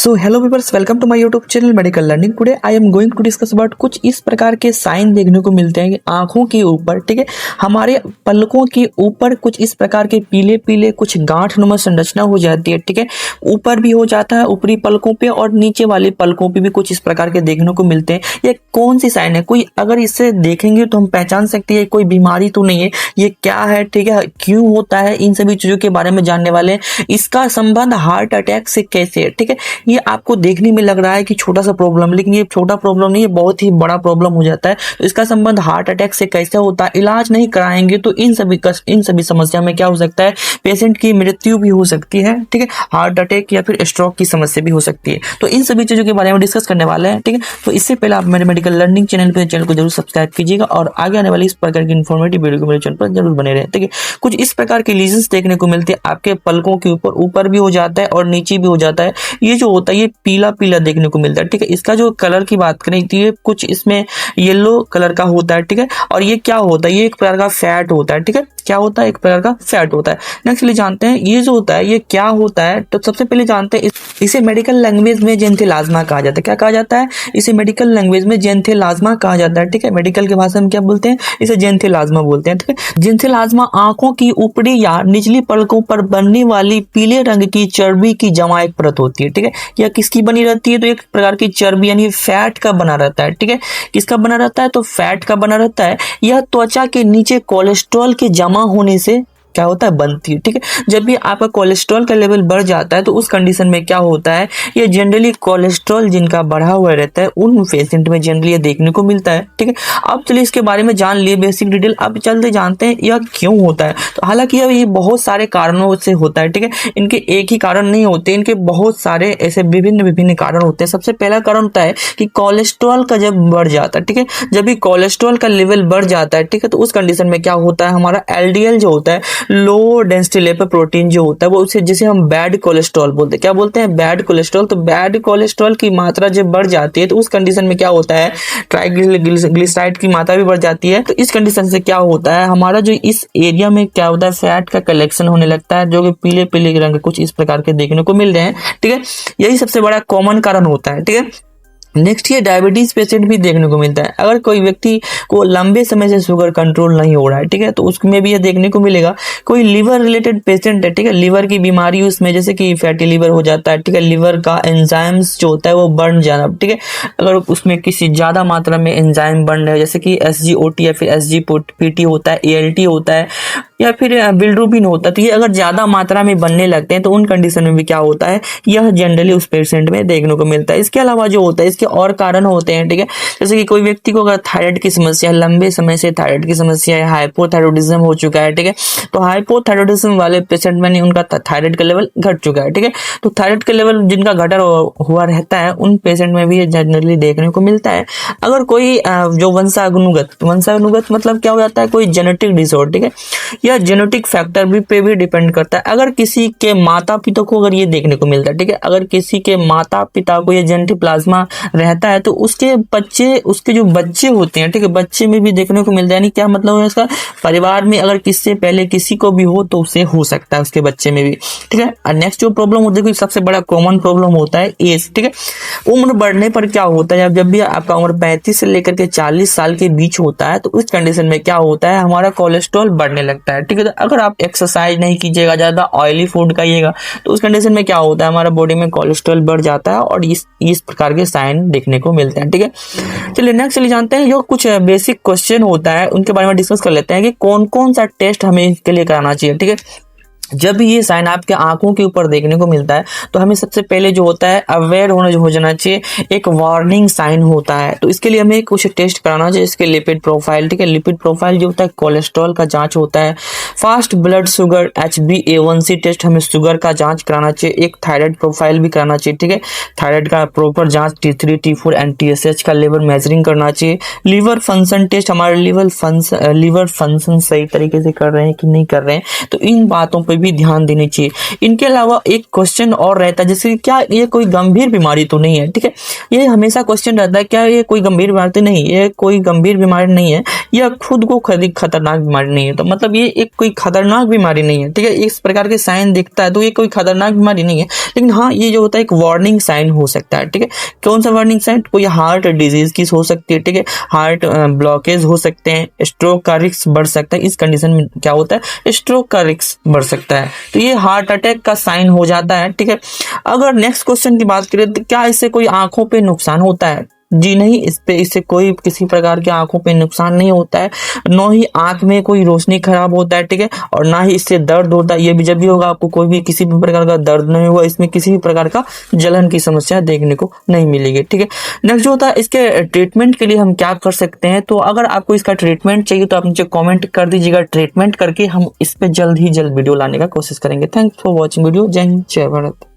So hello viewers, welcome to my YouTube channel medical learning. Today I am going to discuss about कुछ इस प्रकार के sign देखने को मिलते हैं आंखों के ऊपर, ठीक है, हमारे पलकों के ऊपर कुछ इस प्रकार के पीले पीले कुछ गांठ नुमा संरचना हो जाती है, ठीक है, ऊपर भी हो जाता है ऊपरी पलकों पे और नीचे वाले पलकों पे भी कुछ इस प्रकार के देखने को मिलते हैं। ये कौन सी साइन है? कोई अगर इसे देखेंगे तो हम पहचान सकते हैं कोई बीमारी तो नहीं है, ये क्या है, ठीक है, क्यों होता है, इन सभी चीजों के बारे में जानने वाले हैं। इसका संबंध हार्ट अटैक से कैसे है, ठीक है। ये आपको देखने में लग रहा है कि छोटा सा प्रॉब्लम, लेकिन ये छोटा प्रॉब्लम नहीं है, बहुत ही बड़ा प्रॉब्लम हो जाता है। तो इसका संबंध हार्ट अटैक से कैसे होता है, इलाज नहीं कराएंगे तो इन सभी समस्या में क्या हो सकता है, पेशेंट की मृत्यु भी हो सकती है, ठीक है, हार्ट अटैक या फिर स्ट्रोक की समस्या भी हो सकती है। तो इन सभी चीजों के बारे में डिस्कस करने वाले हैं, ठीक है। तो इससे पहले आप मेरे मेडिकल लर्निंग चैनल को जरूर सब्सक्राइब कीजिएगा और आगे आने वाली इस प्रकार की इन्फॉर्मेटिव वीडियो को मेरे चैनल पर जरूर बने रहे, ठीक है। कुछ इस प्रकार के लीजन्स देखने को मिलते हैं आपके पलकों के ऊपर भी हो जाता है और नीचे भी हो जाता है। ये जो होता है ये पीला पीला देखने को मिलता है, ठीक है। इसका जो कलर की बात करें तो ये कुछ इसमें येलो कलर का होता है, ठीक है। और ये क्या होता है, ये एक प्रकार का फैट होता है, ठीक है, क्या होता है, एक प्रकार का फैट होता है। नेक्स्ट जानते हैं ये जो होता है ये क्या होता है। तो सबसे पहले जानते हैं इसे मेडिकल लैंग्वेज में जेंथेलाज्मा कहा जाता है। क्या कहा जाता है? इसे मेडिकल लैंग्वेज में जेंथेलाज्मा कहा जाता है, ठीक है। मेडिकल की भाषा में क्या बोलते हैं? इसे जेंथेलाज्मा बोलते हैं, ठीक है। जेंथेलाज्मा आंखों की ऊपरी या निचली पलकों पर बनने वाली पीले रंग की चर्बी की जमा एक परत होती है, ठीक है। यह किसकी बनी रहती है? तो एक प्रकार की चर्बी यानी फैट का बना रहता है, ठीक है। किसका बना रहता है? तो फैट का बना रहता है। यह त्वचा के नीचे कोलेस्ट्रॉल के जमा होने से क्या होता है, बनती है, ठीक है। जब भी आपका कोलेस्ट्रॉल का लेवल बढ़ जाता है तो उस कंडीशन में क्या होता है, ये जनरली कोलेस्ट्रॉल जिनका बढ़ा हुआ रहता है उन पेशेंट में जनरली ये देखने को मिलता है, ठीक है। अब चलिए इसके बारे में जान लिए बेसिक डिटेल। अब चलते जानते हैं यह क्यों होता है। तो हालांकि ये बहुत सारे कारणों से होता है, ठीक है। इनके एक ही कारण नहीं होते, इनके बहुत सारे ऐसे विभिन्न कारण होते हैं। सबसे पहला कारण होता है कि कोलेस्ट्रॉल का जब बढ़ जाता है, ठीक है, जब भी कोलेस्ट्रॉल का लेवल बढ़ जाता है, ठीक है, तो उस कंडीशन में क्या होता है, हमारा एलडीएल जो होता है, लो डेंसिटी लिपोप्रोटीन जो होता है वो उसे जिसे हम बैड कोलेस्ट्रॉल बोलते हैं। क्या बोलते हैं? Bad cholesterol. तो बैड कोलेस्ट्रॉल की मात्रा जब बढ़ जाती है तो उस कंडीशन में क्या होता है, ट्राइग्लिसराइड की मात्रा भी बढ़ जाती है। तो इस कंडीशन से क्या होता है, हमारा जो इस एरिया में क्या होता है, फैट का कलेक्शन होने लगता है, जो कि पीले पीले रंग कुछ इस प्रकार के देखने को मिल रहे हैं, ठीक है। यही सबसे बड़ा कॉमन कारण होता है, ठीक है। नेक्स्ट ये डायबिटीज पेशेंट भी देखने को मिलता है। अगर कोई व्यक्ति को लंबे समय से शुगर कंट्रोल नहीं हो रहा है, ठीक है, तो उसमें भी ये देखने को मिलेगा। कोई लिवर रिलेटेड पेशेंट है, ठीक है, लिवर की बीमारी उसमें जैसे कि फैटी लिवर हो जाता है, ठीक है, लिवर का एंजाइम्स जो होता है वो बढ़ जाना, ठीक है। अगर उसमें किसी ज्यादा मात्रा में एंजाइम बढ़ रहे हैं जैसे कि SGOT या फिर SGPT होता है, ALT होता है या फिर बिल्रुबिन होता है, तो ये अगर ज्यादा मात्रा में बनने लगते हैं तो उन कंडीशन में भी क्या होता है, यह जनरली उस पेशेंट में देखने को मिलता है। इसके अलावा जो होता है इसके और कारण होते हैं, ठीक है, जैसे कि कोई व्यक्ति को अगर थायराइड की समस्या है, लंबे समय से थायराइड की समस्या है, हाइपोथायरॉयडिज्म हो चुका है, ठीक है, तो हाइपोथायरॉयडिज्म वाले पेशेंट में उनका थायराइड का लेवल घट चुका है, ठीक है, तो थायराइड का लेवल जिनका घटा हुआ रहता है उन पेशेंट में भी जनरली देखने को मिलता है। अगर कोई जो वंशानुगत मतलब क्या हो जाता है, कोई जेनेटिक डिसऑर्डर, ठीक है, या जेनेटिक फैक्टर भी पे भी डिपेंड करता है। अगर किसी के माता पिता को अगर ये देखने को मिलता है, ठीक है, अगर किसी के माता पिता को ये जेनेटिक प्लाज्मा रहता है तो उसके जो बच्चे होते हैं, ठीक है, बच्चे में भी देखने को मिलता है। यानी क्या मतलब है इसका, परिवार में अगर किससे पहले किसी को भी हो तो उसे हो सकता है उसके बच्चे में भी, ठीक है। और नेक्स्ट जो प्रॉब्लम होती है, सबसे बड़ा कॉमन प्रॉब्लम होता है एज, ठीक है। उम्र बढ़ने पर क्या होता है, जब भी आपका उम्र 35 से लेकर के 40 साल के बीच होता है तो उस कंडीशन में क्या होता है, हमारा कोलेस्ट्रॉल बढ़ने लगता है, ठीक है। तो अगर आप एक्सरसाइज नहीं कीजिएगा, ज्यादा ऑयली फूड खाइएगा तो उस कंडीशन में क्या होता है, हमारा बॉडी में कोलेस्ट्रॉल बढ़ जाता है और इस प्रकार के साइन देखने को मिलते हैं, ठीक है। चलिए नेक्स्ट चलिए जानते हैं, जो कुछ बेसिक क्वेश्चन होता है उनके बारे में डिस्कस कर लेते हैं कि कौन कौन सा टेस्ट हमें इसके लिए कराना चाहिए, ठीक है। जब भी ये साइन आपके आंखों के ऊपर देखने को मिलता है तो हमें सबसे पहले जो होता है अवेयर हो जाना चाहिए, एक वार्निंग साइन होता है। तो इसके लिए हमें कुछ टेस्ट कराना चाहिए, इसके लिपिड प्रोफाइल, ठीक है, लिपिड प्रोफाइल जो होता है कोलेस्ट्रॉल का जांच होता है, fast blood sugar HbA1c test, हमें शुगर का जांच कराना चाहिए, एक थायराइड प्रोफाइल भी कराना चाहिए, ठीक है, थायराइड का प्रॉपर जांच T3 T4 एंड TSH का लेवल मेजरिंग करना चाहिए, लीवर फंक्शन टेस्ट, हमारे लीवर फंक्शन सही तरीके से कर रहे हैं कि नहीं कर रहे हैं, तो इन बातों पर पे भी ध्यान देनी चाहिए। इनके अलावा एक क्वेश्चन और रहता है, जैसे क्या ये कोई गंभीर बीमारी तो नहीं है, ठीक है। ये हमेशा क्वेश्चन रहता है, क्या ये कोई गंभीर बीमारी तो नहीं, ये कोई गंभीर बीमारी नहीं है, या खुद को खतरनाक बीमारी नहीं है। तो मतलब ये एक कोई खतरनाक बीमारी नहीं है, ठीक है। इस प्रकार के साइन दिखता है तो ये कोई खतरनाक बीमारी नहीं है, लेकिन हाँ ये जो होता है एक वार्निंग साइन हो सकता है, ठीक है। कौन सा वार्निंग साइन? कोई हार्ट डिजीज की हो सकती है, ठीक है, हार्ट ब्लॉकेज हो सकते हैं, स्ट्रोक का रिस्क बढ़ सकता है। इस कंडीशन में क्या होता है, स्ट्रोक का रिस्क बढ़ सकता है, तो ये हार्ट अटैक का साइन हो जाता है, ठीक है। अगर नेक्स्ट क्वेश्चन की बात करें तो क्या इससे कोई आंखों पे नुकसान होता है? जी नहीं, इससे कोई किसी प्रकार के आंखों पे नुकसान नहीं होता है, न ही आंख में कोई रोशनी खराब होता है, ठीक है, और ना ही इससे दर्द होता है। ये भी जब भी होगा आपको कोई भी किसी भी प्रकार का दर्द नहीं होगा, इसमें किसी भी प्रकार का जलन की समस्या देखने को नहीं मिलेगी, ठीक है। नेक्स्ट जो होता है, इसके ट्रीटमेंट के लिए हम क्या कर सकते हैं? तो अगर आपको इसका ट्रीटमेंट चाहिए तो आप नीचे कॉमेंट कर दीजिएगा, ट्रीटमेंट करके हम इस पे जल्द ही जल्द वीडियो लाने का कोशिश करेंगे। Thanks for watching video. जय हिंद, जय भारत।